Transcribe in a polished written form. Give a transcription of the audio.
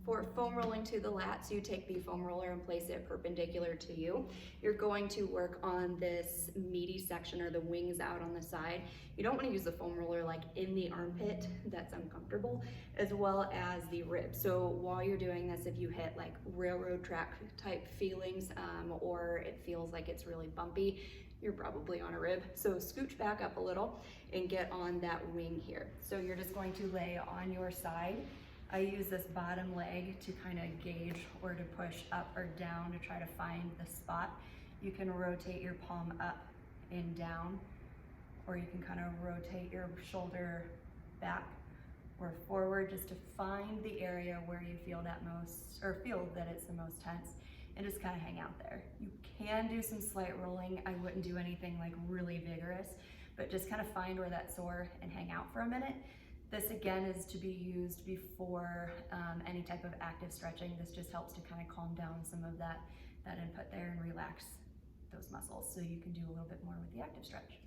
For foam rolling to the lats, you take the foam roller and place it perpendicular to you. You're going to work on this meaty section or the wings out on the side. You don't want to use the foam roller like in the armpit, that's uncomfortable, as well as the ribs. So while you're doing this, if you hit like railroad track type feelings or it feels like it's really bumpy, you're probably on a rib. So scooch back up a little and get on that wing here. So you're just going to lay on your side. I use this bottom leg to kind of gauge or to push up or down to try to find the spot. You can rotate your palm up and down, or you can kind of rotate your shoulder back or forward just to find the area where you feel that most, or feel that it's the most tense, and just kind of hang out there. You can do some slight rolling. I wouldn't do anything like really vigorous, but just kind of find where that's sore and hang out for a minute. This again is to be used before any type of active stretching. This just helps to kind of calm down some of that input there and relax those muscles so you can do a little bit more with the active stretch.